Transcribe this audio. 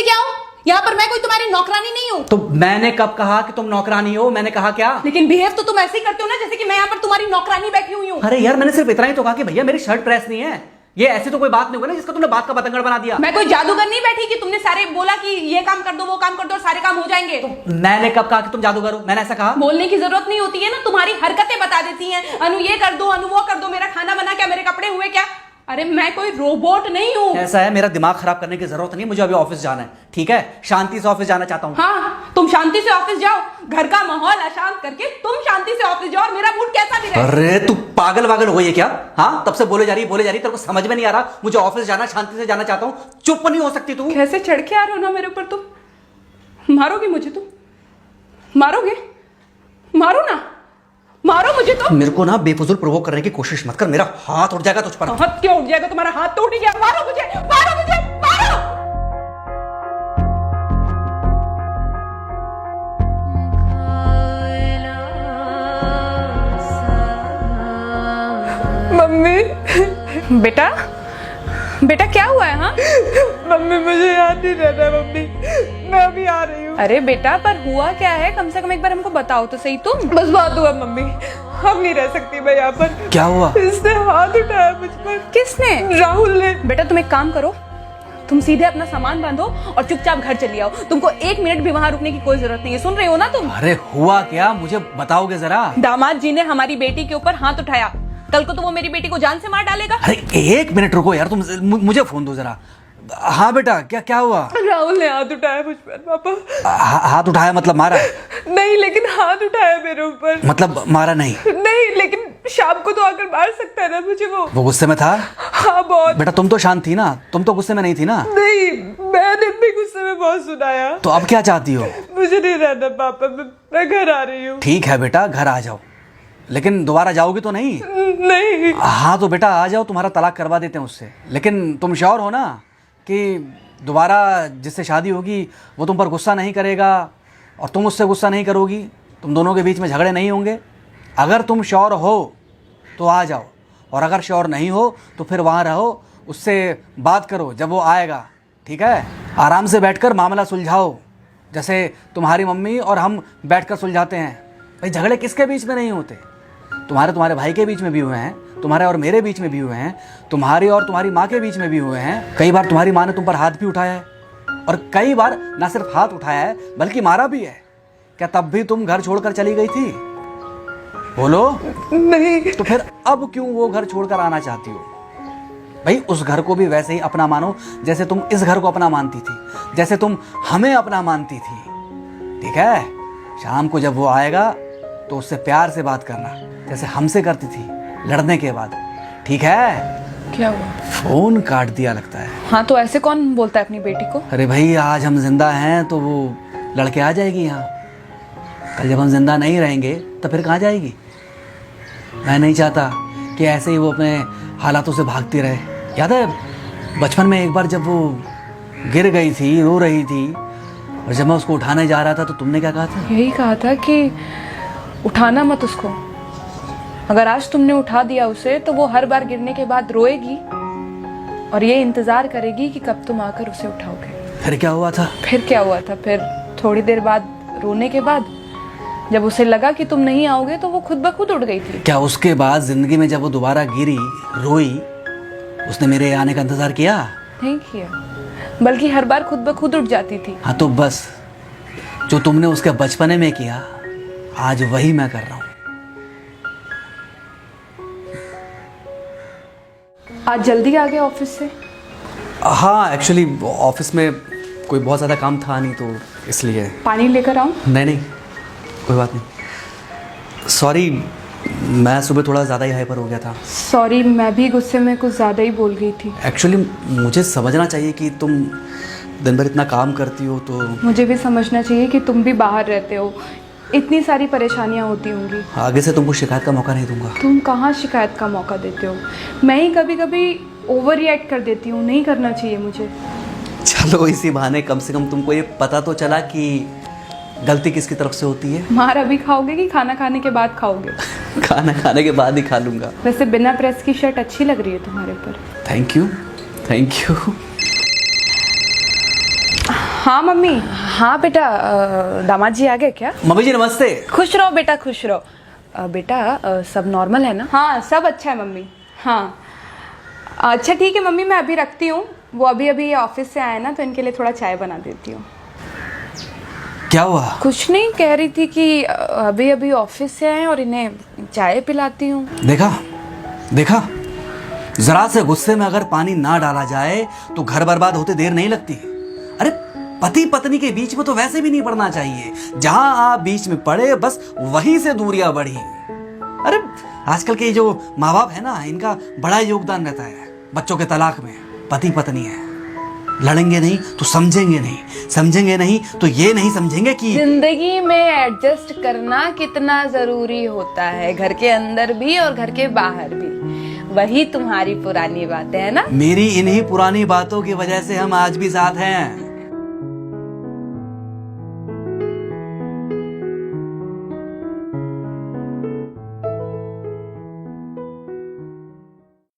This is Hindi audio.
इससे क्या हो? यहाँ पर मैं कोई तुम्हारी नौकरानी नहीं हूँ। तो मैंने कब कहा कि तुम नौकरानी हो? मैंने कहा क्या? लेकिन बिहेव तो तुम ऐसे ही करते हो ना जैसे कि मैं यहाँ पर तुम्हारी नौकरानी बैठी हुई हूँ। अरे यार, मैंने सिर्फ इतना ही तो कहा कि भैया मेरी शर्ट प्रेस नहीं है। ये ऐसी तो कोई बात नहीं होगी ना जिसका तुमने बात का बतंगड़ बना दिया। मैं कोई जादूगर नहीं बैठी कि तुमने सारे बोला कि ये काम कर दो वो काम कर दो और सारे काम हो जाएंगे। मैंने कब कहा कि तुम जादूगर हो? मैंने ऐसा कहा? बोलने की जरूरत नहीं होती है ना, तुम्हारी हरकतें बता देती हैं। अनु ये कर दो, अनु वो कर दो, मेरा खाना बना क्या, मेरे कपड़े हुए क्या। अरे मैं कोई रोबोट नहीं हूँ। ऐसा है, मेरा दिमाग खराब करने की जरूरत नहीं, मुझे अभी ऑफिस जाना है। ठीक है, शांति से ऑफिस जाना चाहता हूँ। हाँ, तुम शांति से ऑफिस जाओ, घर का माहौल अशांत करके तुम शांति से ऑफिस जाओ और मेरा मूड कैसा भी रहे। अरे तू पागल वागल हो गई है क्या? हाँ, तब से बोले जा रही तेरे को समझ में नहीं आ रहा। मुझे ऑफिस जाना, शांति से जाना चाहता हूँ। चुप नहीं हो सकती तू? कैसे चढ़ के आ रहे हो ना मेरे ऊपर। तुम मारोगे मुझे? तुम मारोगे? मारो ना, मारो मुझे। तो मेरे को ना बेफजूल प्रोवोक करने की कोशिश मत कर, मेरा हाथ उठ जाएगा तुझ पर। हाथ क्यों उठ जाएगा? तुम्हारा हाथ तो उठ गया। मारो मुझे, मारो मुझे, मारो। मम्मी। बेटा, बेटा क्या हुआ है? हाँ मम्मी मुझे याद नहीं रहता मम्मी, मैं अभी आ रही हूँ। अरे बेटा, पर हुआ क्या है? कम से कम एक बार हमको बताओ तो सही। तुम बस बात हुआ मम्मी, हम नहीं रह सकती मैं यहाँ पर। क्या हुआ? इसने हाथ उठाया मुझ पर। किसने? राहुल ने। बेटा तुम एक काम करो, तुम सीधे अपना सामान बांधो और चुपचाप घर चली आओ। तुमको 1 मिनट भी वहां रुकने की कोई जरूरत नहीं है। सुन रहे हो ना तुम? अरे हुआ क्या, मुझे बताओगे जरा। दामाद जी ने हमारी बेटी के ऊपर हाथ उठाया। कल को तो वो मेरी बेटी को जान से मार डालेगा। अरे 1 मिनट रुको यार, तुम मुझे फोन दो जरा। हाँ बेटा, क्या हुआ? राहुल ने हाथ उठाया मुझ पर पापा। हाथ उठाया मतलब मारा? नहीं, लेकिन हाथ उठाया मेरे ऊपर। मतलब मारा नहीं? नहीं, लेकिन शाम को तो आकर मार सकता है ना मुझे वो गुस्से में था? हाँ बहुत। बेटा तुम तो शांत थी ना, तुम तो गुस्से में नहीं थी ना? नहीं, मैंने भी गुस्से में बहुत सुनाया। तो अब क्या चाहती हो? मुझे नहीं रहना पापा, मैं घर आ रही हूँ। ठीक है बेटा, घर आ जाओ, लेकिन दोबारा जाओगी तो नहीं? नहीं। हाँ तो बेटा आ जाओ, तुम्हारा तलाक करवा देते हैं उससे। लेकिन तुम श्योर हो ना कि दोबारा जिससे शादी होगी वो तुम पर गुस्सा नहीं करेगा और तुम उससे गुस्सा नहीं करोगी, तुम दोनों के बीच में झगड़े नहीं होंगे? अगर तुम श्योर हो तो आ जाओ, और अगर श्योर नहीं हो तो फिर वहाँ रहो, उससे बात करो जब वो आएगा। ठीक है, आराम से बैठकर मामला सुलझाओ, जैसे तुम्हारी मम्मी और हम बैठकर सुलझाते हैं। भाई झगड़े किसके बीच में नहीं होते? तुम्हारे भाई के बीच में भी हुए हैं, तुम्हारे और मेरे बीच में भी हुए हैं, तुम्हारी और तुम्हारी माँ के बीच में भी हुए हैं। कई बार तुम्हारी माँ ने तुम पर हाथ भी उठाया है, और कई बार ना सिर्फ हाथ उठाया है बल्कि मारा भी है। क्या तब भी तुम घर छोड़कर चली गई थी? बोलो। नहीं। तो फिर अब क्यों वो घर छोड़कर आना चाहती हो? भाई उस घर को भी वैसे ही अपना मानो जैसे तुम इस घर को अपना मानती थी, जैसे तुम हमें अपना मानती थी। ठीक है, शाम को जब वो आएगा तो उससे प्यार से बात करना, जैसे हमसे करती थी लड़ने के बाद। ठीक है? क्या हुआ? फोन काट दिया लगता है। हाँ तो ऐसे कौन बोलता है अपनी बेटी को? अरे भाई आज हम जिंदा हैं तो वो लड़के आ जाएगी यहाँ, कल जब हम जिंदा नहीं रहेंगे तो फिर कहाँ जाएगी? मैं नहीं चाहता कि ऐसे ही वो अपने हालातों से भागती रहे। याद है बचपन में एक बार जब वो गिर गई थी, रो रही थी, और जब मैं उसको उठाने जा रहा था तो तुमने क्या कहा था? यही कहा था कि उठाना मत उसको। अगर आज तुमने उठा दिया उसे तो वो हर बार गिरने के बाद रोएगी और ये इंतजार करेगी कि कब तुम आकर उसे उठाओगे। फिर क्या हुआ था? फिर क्या हुआ था? फिर थोड़ी देर बाद रोने के बाद जब उसे लगा कि तुम नहीं आओगे तो वो खुद ब खुद उठ गई थी। क्या उसके बाद जिंदगी में जब वो दोबारा गिरी, रोई, उसने मेरे आने का इंतजार किया? नहीं किया, बल्कि हर बार खुद ब खुद उठ जाती थी। हाँ तो बस जो तुमने उसके बचपने में किया आज वही मैं कर रहा हूँ। आज जल्दी आ गए ऑफिस से? हाँ एक्चुअली ऑफिस में कोई बहुत ज़्यादा काम था नहीं तो इसलिए। पानी लेकर आऊं? नहीं कोई बात नहीं, सॉरी मैं सुबह थोड़ा ज़्यादा ही हाइपर हो गया था। सॉरी, मैं भी गुस्से में कुछ ज़्यादा ही बोल गई थी। एक्चुअली मुझे समझना चाहिए कि तुम दिन भर इतना काम करती हो तो मुझे भी समझना चाहिए कि तुम भी बाहर रहते हो, इतनी सारी परेशानियां होती होंगी। आगे से तुमको शिकायत का मौका नहीं दूंगा। तुम कहाँ शिकायत का मौका देते हो? मैं ही कभी कभी ओवर रिएक्ट कर देती हूँ, नहीं करना चाहिए मुझे। चलो इसी बहाने कम से कम तुमको ये पता तो चला कि गलती किसकी तरफ से होती है। मार अभी खाओगे कि खाना खाने के बाद खाओगे? खाना खाने के बाद ही खा लूंगा। वैसे बिना प्रेस की शर्ट अच्छी लग रही है तुम्हारे ऊपर। Thank you. हाँ मम्मी। हाँ बेटा, दामाद जी आ गए क्या? मम्मी जी नमस्ते। खुश रहो बेटा, खुश रहो। बेटा सब नॉर्मल है ना? हाँ सब अच्छा है मम्मी। हाँ अच्छा ठीक है मम्मी, मैं अभी रखती हूँ। वो अभी अभी ऑफिस से आए ना, तो इनके लिए थोड़ा चाय बना देती हूँ। क्या हुआ? कुछ नहीं, कह रही थी कि अभी अभी ऑफिस से आए और इन्हें चाय पिलाती हूँ। देखा देखा, जरा से गुस्से में अगर पानी ना डाला जाए तो घर बर्बाद होते देर नहीं लगती। अरे पति पत्नी के बीच में तो वैसे भी नहीं पड़ना चाहिए। जहां आप बीच में पड़े बस वहीं से दूरियां बढ़ी। अरे आजकल के जो माँ बाप है ना, इनका बड़ा योगदान रहता है बच्चों के तलाक में। पति पत्नी है, लड़ेंगे नहीं तो समझेंगे नहीं, समझेंगे नहीं तो ये नहीं समझेंगे कि जिंदगी में एडजस्ट करना कितना जरूरी होता है, घर के अंदर भी और घर के बाहर भी। वही तुम्हारी पुरानी बातें है ना। मेरी इन्हीं पुरानी बातों की वजह से हम आज भी साथ हैं।